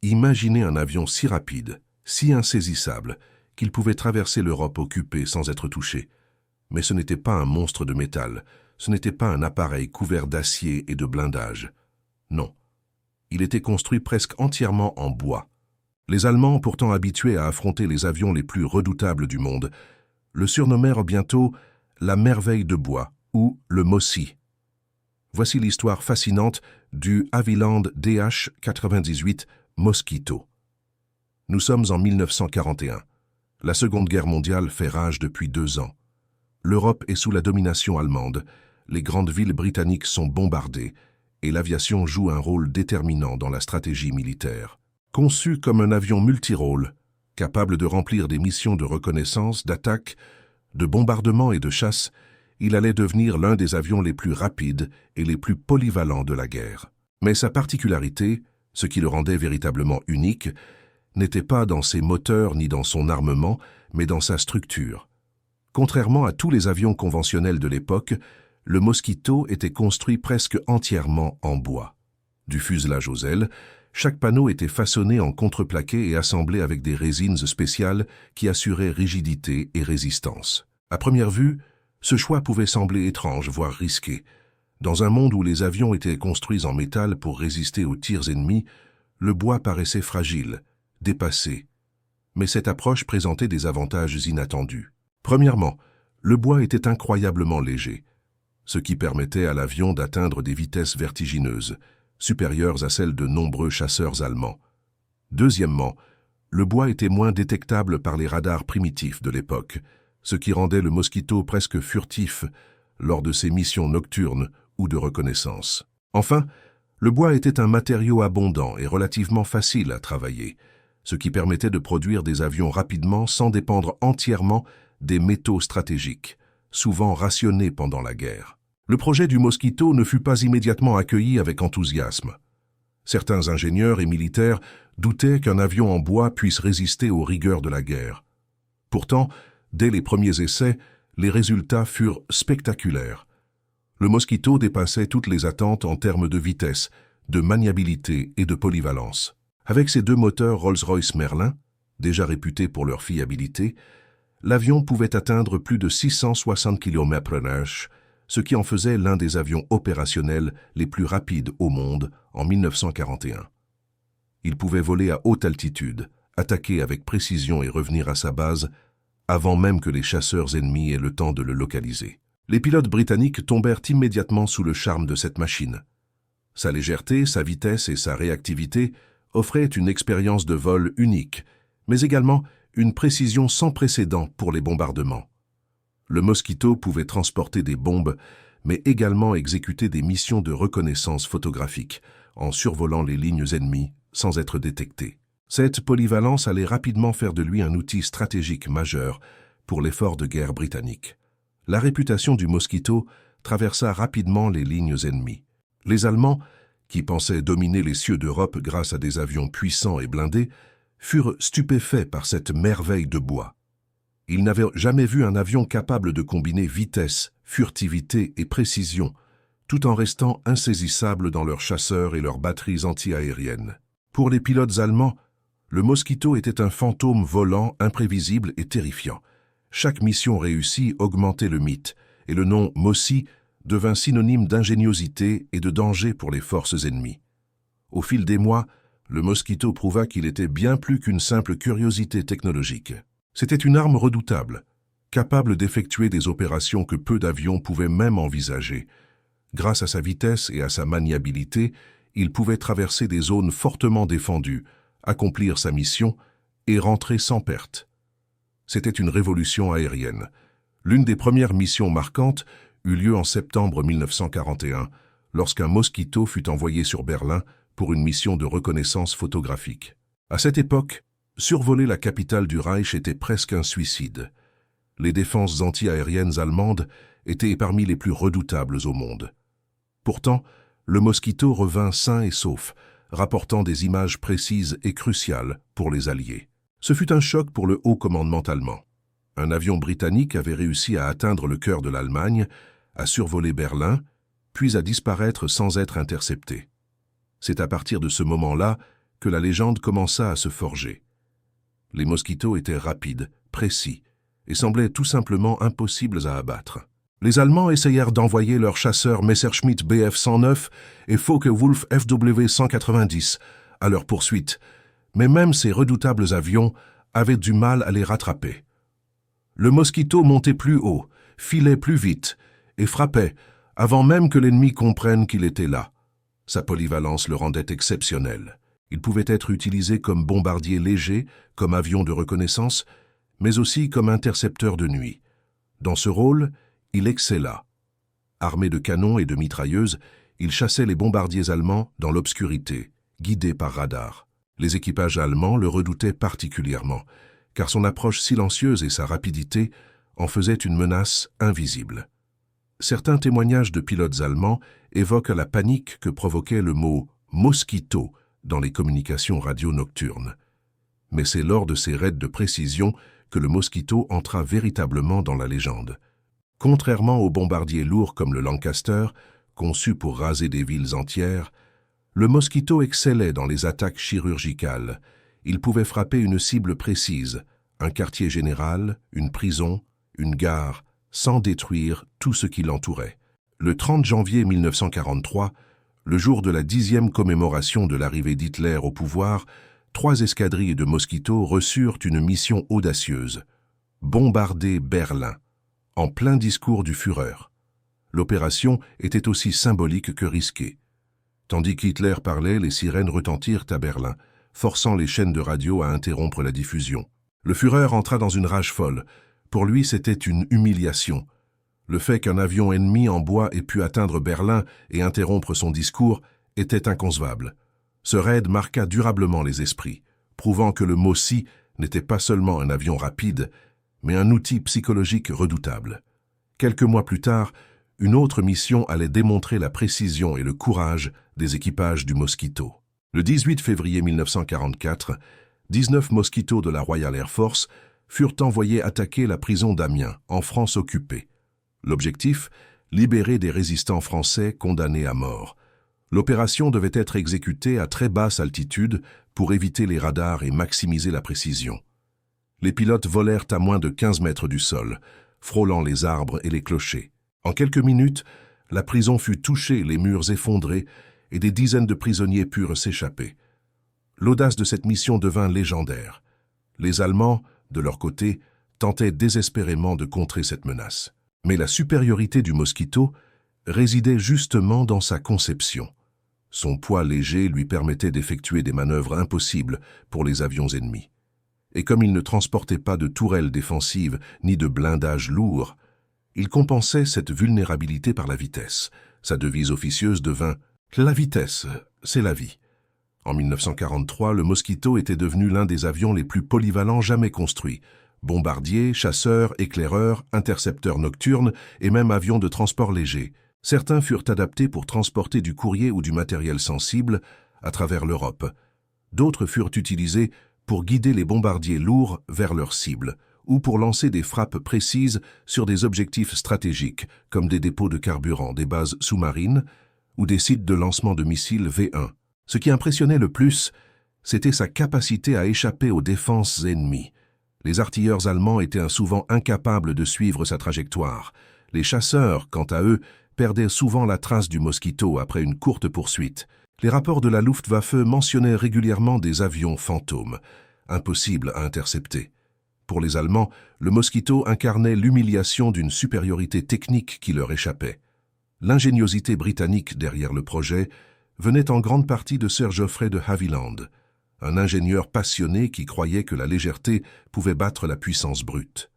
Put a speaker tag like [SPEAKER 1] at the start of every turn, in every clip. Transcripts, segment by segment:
[SPEAKER 1] Imaginez un avion si rapide, si insaisissable, qu'il pouvait traverser l'Europe occupée sans être touché. Mais ce n'était pas un monstre de métal, ce n'était pas un appareil couvert d'acier et de blindage. Non, il était construit presque entièrement en bois. Les Allemands, pourtant habitués à affronter les avions les plus redoutables du monde, le surnommèrent bientôt la merveille de bois ou le Mossy. Voici l'histoire fascinante du Havilland DH-98 Mosquito. Nous sommes en 1941. La Seconde Guerre mondiale fait rage depuis 2 ans. L'Europe est sous la domination allemande, les grandes villes britanniques sont bombardées et l'aviation joue un rôle déterminant dans la stratégie militaire. Conçu comme un avion multirôle, capable de remplir des missions de reconnaissance, d'attaque, de bombardement et de chasse, il allait devenir l'un des avions les plus rapides et les plus polyvalents de la guerre. Mais sa particularité, ce qui le rendait véritablement unique, n'était pas dans ses moteurs ni dans son armement, mais dans sa structure. Contrairement à tous les avions conventionnels de l'époque, le Mosquito était construit presque entièrement en bois. Du fuselage aux ailes, chaque panneau était façonné en contreplaqué et assemblé avec des résines spéciales qui assuraient rigidité et résistance. À première vue, ce choix pouvait sembler étrange, voire risqué. Dans un monde où les avions étaient construits en métal pour résister aux tirs ennemis, le bois paraissait fragile, dépassé. Mais cette approche présentait des avantages inattendus. Premièrement, le bois était incroyablement léger, ce qui permettait à l'avion d'atteindre des vitesses vertigineuses, supérieures à celles de nombreux chasseurs allemands. Deuxièmement, le bois était moins détectable par les radars primitifs de l'époque, ce qui rendait le Mosquito presque furtif lors de ses missions nocturnes ou de reconnaissance. Enfin, le bois était un matériau abondant et relativement facile à travailler, ce qui permettait de produire des avions rapidement sans dépendre entièrement des métaux stratégiques, souvent rationnés pendant la guerre. Le projet du Mosquito ne fut pas immédiatement accueilli avec enthousiasme. Certains ingénieurs et militaires doutaient qu'un avion en bois puisse résister aux rigueurs de la guerre. Pourtant, dès les premiers essais, les résultats furent spectaculaires. Le Mosquito dépassait toutes les attentes en termes de vitesse, de maniabilité et de polyvalence. Avec ses 2 moteurs Rolls-Royce Merlin, déjà réputés pour leur fiabilité, l'avion pouvait atteindre plus de 660 km/h, ce qui en faisait l'un des avions opérationnels les plus rapides au monde en 1941. Il pouvait voler à haute altitude, attaquer avec précision et revenir à sa base avant même que les chasseurs ennemis aient le temps de le localiser. Les pilotes britanniques tombèrent immédiatement sous le charme de cette machine. Sa légèreté, sa vitesse et sa réactivité offraient une expérience de vol unique, mais également une précision sans précédent pour les bombardements. Le Mosquito pouvait transporter des bombes, mais également exécuter des missions de reconnaissance photographique, en survolant les lignes ennemies sans être détecté. Cette polyvalence allait rapidement faire de lui un outil stratégique majeur pour l'effort de guerre britannique. La réputation du Mosquito traversa rapidement les lignes ennemies. Les Allemands, qui pensaient dominer les cieux d'Europe grâce à des avions puissants et blindés, furent stupéfaits par cette merveille de bois. Ils n'avaient jamais vu un avion capable de combiner vitesse, furtivité et précision, tout en restant insaisissable dans leurs chasseurs et leurs batteries anti-aériennes. Pour les pilotes allemands, le Mosquito était un fantôme volant, imprévisible et terrifiant. Chaque mission réussie augmentait le mythe, et le nom Mossy devint synonyme d'ingéniosité et de danger pour les forces ennemies. Au fil des mois, le Mosquito prouva qu'il était bien plus qu'une simple curiosité technologique. C'était une arme redoutable, capable d'effectuer des opérations que peu d'avions pouvaient même envisager. Grâce à sa vitesse et à sa maniabilité, il pouvait traverser des zones fortement défendues, accomplir sa mission et rentrer sans perte. C'était une révolution aérienne. L'une des premières missions marquantes eut lieu en septembre 1941, lorsqu'un Mosquito fut envoyé sur Berlin pour une mission de reconnaissance photographique. À cette époque, survoler la capitale du Reich était presque un suicide. Les défenses anti-aériennes allemandes étaient parmi les plus redoutables au monde. Pourtant, le Mosquito revint sain et sauf, rapportant des images précises et cruciales pour les Alliés. Ce fut un choc pour le haut commandement allemand. Un avion britannique avait réussi à atteindre le cœur de l'Allemagne, à survoler Berlin, puis à disparaître sans être intercepté. C'est à partir de ce moment-là que la légende commença à se forger. Les Mosquitos étaient rapides, précis, et semblaient tout simplement impossibles à abattre. Les Allemands essayèrent d'envoyer leurs chasseurs Messerschmitt Bf-109 et Focke-Wulf FW-190 à leur poursuite, mais même ces redoutables avions avaient du mal à les rattraper. Le Mosquito montait plus haut, filait plus vite et frappait avant même que l'ennemi comprenne qu'il était là. Sa polyvalence le rendait exceptionnel. Il pouvait être utilisé comme bombardier léger, comme avion de reconnaissance, mais aussi comme intercepteur de nuit. Dans ce rôle, il excella. Armé de canons et de mitrailleuses, il chassait les bombardiers allemands dans l'obscurité, guidés par radar. Les équipages allemands le redoutaient particulièrement, car son approche silencieuse et sa rapidité en faisaient une menace invisible. Certains témoignages de pilotes allemands évoquent la panique que provoquait le mot « Mosquito » dans les communications radio nocturnes. Mais c'est lors de ces raids de précision que le Mosquito entra véritablement dans la légende. Contrairement aux bombardiers lourds comme le Lancaster, conçus pour raser des villes entières, le Mosquito excellait dans les attaques chirurgicales. Il pouvait frapper une cible précise, un quartier général, une prison, une gare, sans détruire tout ce qui l'entourait. Le 30 janvier 1943, le jour de la 10e commémoration de l'arrivée d'Hitler au pouvoir, 3 escadrilles de Mosquito reçurent une mission audacieuse: bombarder Berlin, en plein discours du Führer. L'opération était aussi symbolique que risquée. Tandis qu'Hitler parlait, les sirènes retentirent à Berlin, forçant les chaînes de radio à interrompre la diffusion. Le Führer entra dans une rage folle. Pour lui, c'était une humiliation. Le fait qu'un avion ennemi en bois ait pu atteindre Berlin et interrompre son discours était inconcevable. Ce raid marqua durablement les esprits, prouvant que le Mossi n'était pas seulement un avion rapide, mais un outil psychologique redoutable. Quelques mois plus tard, une autre mission allait démontrer la précision et le courage des équipages du Mosquito. Le 18 février 1944, 19 Mosquitos de la Royal Air Force furent envoyés attaquer la prison d'Amiens, en France occupée. L'objectif, libérer des résistants français condamnés à mort. L'opération devait être exécutée à très basse altitude pour éviter les radars et maximiser la précision. Les pilotes volèrent à moins de 15 mètres du sol, frôlant les arbres et les clochers. En quelques minutes, la prison fut touchée, les murs effondrés, et des dizaines de prisonniers purent s'échapper. L'audace de cette mission devint légendaire. Les Allemands, de leur côté, tentaient désespérément de contrer cette menace. Mais la supériorité du Mosquito résidait justement dans sa conception. Son poids léger lui permettait d'effectuer des manœuvres impossibles pour les avions ennemis. Et comme il ne transportait pas de tourelles défensives ni de blindage lourd, il compensait cette vulnérabilité par la vitesse. Sa devise officieuse devint « La vitesse, c'est la vie ». En 1943, le Mosquito était devenu l'un des avions les plus polyvalents jamais construits. Bombardiers, chasseurs, éclaireurs, intercepteurs nocturnes et même avions de transport léger. Certains furent adaptés pour transporter du courrier ou du matériel sensible à travers l'Europe. D'autres furent utilisés pour guider les bombardiers lourds vers leurs cibles ou pour lancer des frappes précises sur des objectifs stratégiques comme des dépôts de carburant, des bases sous-marines ou des sites de lancement de missiles V1. Ce qui impressionnait le plus, c'était sa capacité à échapper aux défenses ennemies. Les artilleurs allemands étaient souvent incapables de suivre sa trajectoire. Les chasseurs, quant à eux, perdaient souvent la trace du Mosquito après une courte poursuite. Les rapports de la Luftwaffe mentionnaient régulièrement des avions fantômes, impossibles à intercepter. Pour les Allemands, le Mosquito incarnait l'humiliation d'une supériorité technique qui leur échappait. L'ingéniosité britannique derrière le projet venait en grande partie de Sir Geoffrey de Havilland, un ingénieur passionné qui croyait que la légèreté pouvait battre la puissance brute.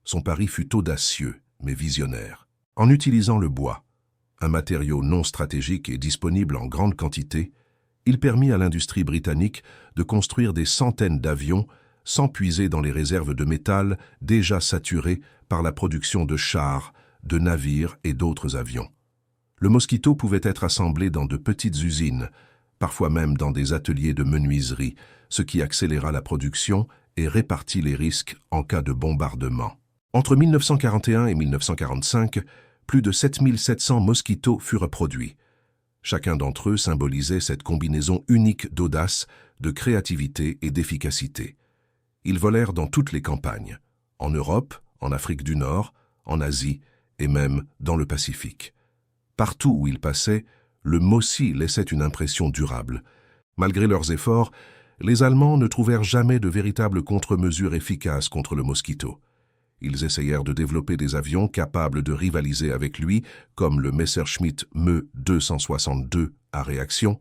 [SPEAKER 1] Son pari fut audacieux, mais visionnaire. En utilisant le bois, un matériau non stratégique et disponible en grande quantité, il permit à l'industrie britannique de construire des centaines d'avions sans puiser dans les réserves de métal déjà saturées par la production de chars, de navires et d'autres avions. Le Mosquito pouvait être assemblé dans de petites usines, parfois même dans des ateliers de menuiserie, ce qui accéléra la production et répartit les risques en cas de bombardement. Entre 1941 et 1945, plus de 7700 Mosquitos furent produits. Chacun d'entre eux symbolisait cette combinaison unique d'audace, de créativité et d'efficacité. Ils volèrent dans toutes les campagnes, en Europe, en Afrique du Nord, en Asie et même dans le Pacifique. Partout où ils passaient, le Mossy laissait une impression durable. Malgré leurs efforts, les Allemands ne trouvèrent jamais de véritable contre-mesure efficace contre le Mosquito. Ils essayèrent de développer des avions capables de rivaliser avec lui, comme le Messerschmitt Me 262 à réaction,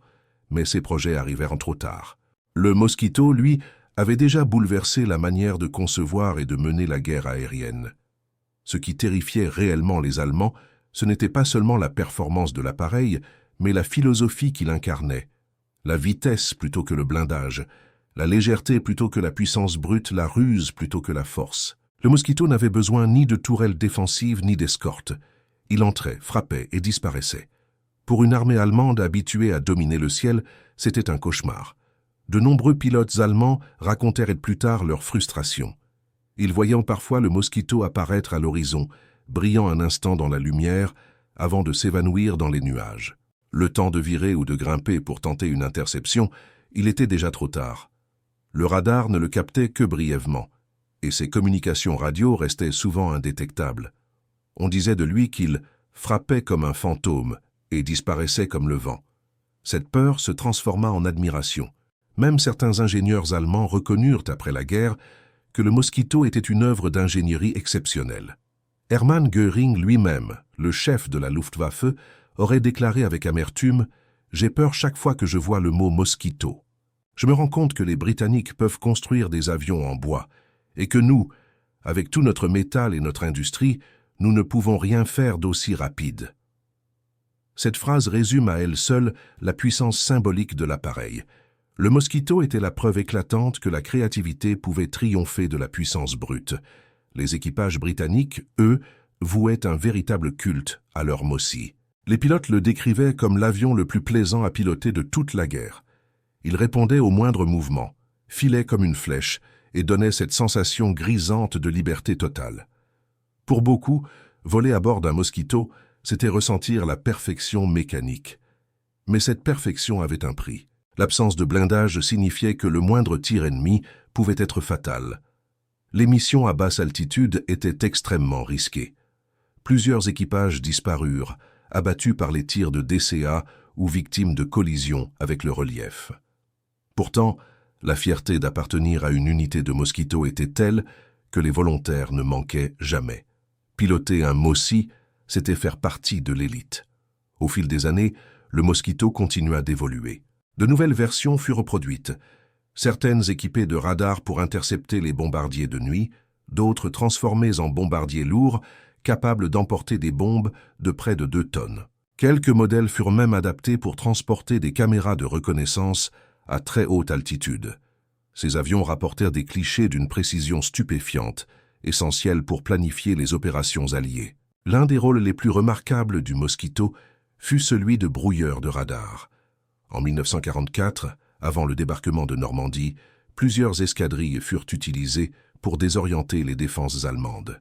[SPEAKER 1] mais ces projets arrivèrent trop tard. Le Mosquito, lui, avait déjà bouleversé la manière de concevoir et de mener la guerre aérienne. Ce qui terrifiait réellement les Allemands, ce n'était pas seulement la performance de l'appareil, mais la philosophie qu'il incarnait. La vitesse plutôt que le blindage, la légèreté plutôt que la puissance brute, la ruse plutôt que la force. Le Mosquito n'avait besoin ni de tourelles défensives ni d'escorte. Il entrait, frappait et disparaissait. Pour une armée allemande habituée à dominer le ciel, c'était un cauchemar. De nombreux pilotes allemands racontèrent plus tard leur frustration. Ils voyaient parfois le Mosquito apparaître à l'horizon, brillant un instant dans la lumière, avant de s'évanouir dans les nuages. Le temps de virer ou de grimper pour tenter une interception, il était déjà trop tard. Le radar ne le captait que brièvement, et ses communications radio restaient souvent indétectables. On disait de lui qu'il frappait comme un fantôme et disparaissait comme le vent. Cette peur se transforma en admiration. Même certains ingénieurs allemands reconnurent après la guerre que le Mosquito était une œuvre d'ingénierie exceptionnelle. Hermann Göring lui-même, le chef de la Luftwaffe, aurait déclaré avec amertume « J'ai peur chaque fois que je vois le mot Mosquito. Je me rends compte que les Britanniques peuvent construire des avions en bois et que nous, avec tout notre métal et notre industrie, nous ne pouvons rien faire d'aussi rapide. » Cette phrase résume à elle seule la puissance symbolique de l'appareil. Le Mosquito était la preuve éclatante que la créativité pouvait triompher de la puissance brute. Les équipages britanniques, eux, vouaient un véritable culte à leur Mossy. Les pilotes le décrivaient comme l'avion le plus plaisant à piloter de toute la guerre. Il répondait au moindre mouvement, filait comme une flèche et donnait cette sensation grisante de liberté totale. Pour beaucoup, voler à bord d'un Mosquito, c'était ressentir la perfection mécanique. Mais cette perfection avait un prix. L'absence de blindage signifiait que le moindre tir ennemi pouvait être fatal. Les missions à basse altitude étaient extrêmement risquées. Plusieurs équipages disparurent, abattus par les tirs de DCA ou victimes de collisions avec le relief. Pourtant, la fierté d'appartenir à une unité de Mosquito était telle que les volontaires ne manquaient jamais. Piloter un Mossy, c'était faire partie de l'élite. Au fil des années, le Mosquito continua d'évoluer. De nouvelles versions furent produites, certaines équipées de radars pour intercepter les bombardiers de nuit, d'autres transformées en bombardiers lourds, capables d'emporter des bombes de près de 2 tonnes. Quelques modèles furent même adaptés pour transporter des caméras de reconnaissance à très haute altitude. Ces avions rapportèrent des clichés d'une précision stupéfiante, essentielle pour planifier les opérations alliées. L'un des rôles les plus remarquables du Mosquito fut celui de brouilleur de radar. En 1944, avant le débarquement de Normandie, plusieurs escadrilles furent utilisées pour désorienter les défenses allemandes.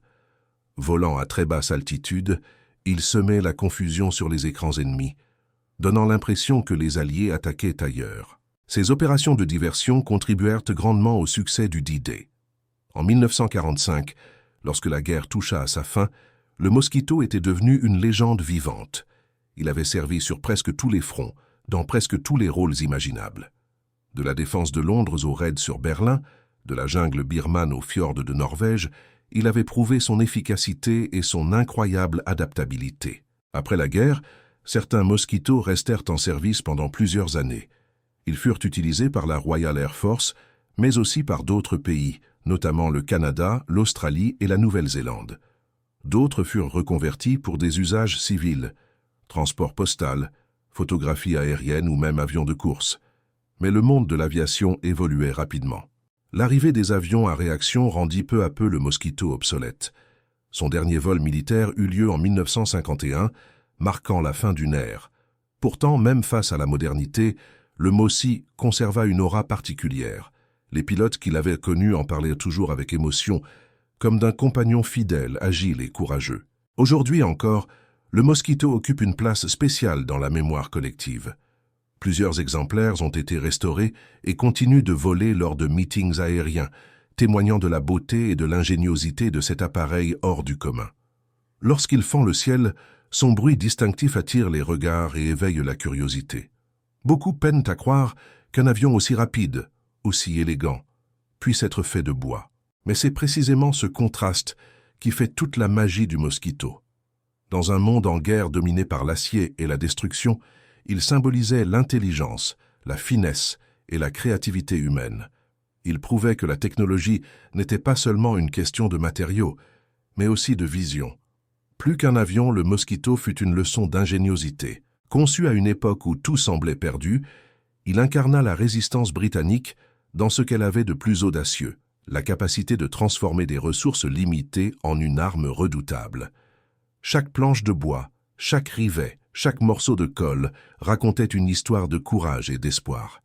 [SPEAKER 1] Volant à très basse altitude, ils semaient la confusion sur les écrans ennemis, donnant l'impression que les Alliés attaquaient ailleurs. Ces opérations de diversion contribuèrent grandement au succès du D-Day. En 1945, lorsque la guerre toucha à sa fin, le Mosquito était devenu une légende vivante. Il avait servi sur presque tous les fronts, dans presque tous les rôles imaginables. De la défense de Londres au raid sur Berlin, de la jungle birmane aux fjords de Norvège, il avait prouvé son efficacité et son incroyable adaptabilité. Après la guerre, certains Mosquitos restèrent en service pendant plusieurs années. Ils furent utilisés par la Royal Air Force, mais aussi par d'autres pays, notamment le Canada, l'Australie et la Nouvelle-Zélande. D'autres furent reconvertis pour des usages civils, transport postal, photographie aérienne ou même avions de course. Mais le monde de l'aviation évoluait rapidement. L'arrivée des avions à réaction rendit peu à peu le Mosquito obsolète. Son dernier vol militaire eut lieu en 1951, marquant la fin d'une ère. Pourtant, même face à la modernité, le Mossy conserva une aura particulière. Les pilotes qui l'avaient connu en parlaient toujours avec émotion, comme d'un compagnon fidèle, agile et courageux. Aujourd'hui encore, le Mosquito occupe une place spéciale dans la mémoire collective. Plusieurs exemplaires ont été restaurés et continuent de voler lors de meetings aériens, témoignant de la beauté et de l'ingéniosité de cet appareil hors du commun. Lorsqu'il fend le ciel, son bruit distinctif attire les regards et éveille la curiosité. Beaucoup peinent à croire qu'un avion aussi rapide, aussi élégant, puisse être fait de bois. Mais c'est précisément ce contraste qui fait toute la magie du Mosquito. Dans un monde en guerre dominé par l'acier et la destruction, il symbolisait l'intelligence, la finesse et la créativité humaine. Il prouvait que la technologie n'était pas seulement une question de matériaux, mais aussi de vision. Plus qu'un avion, le Mosquito fut une leçon d'ingéniosité. Conçu à une époque où tout semblait perdu, il incarna la résistance britannique dans ce qu'elle avait de plus audacieux, la capacité de transformer des ressources limitées en une arme redoutable. Chaque planche de bois, chaque rivet, chaque morceau de colle racontait une histoire de courage et d'espoir.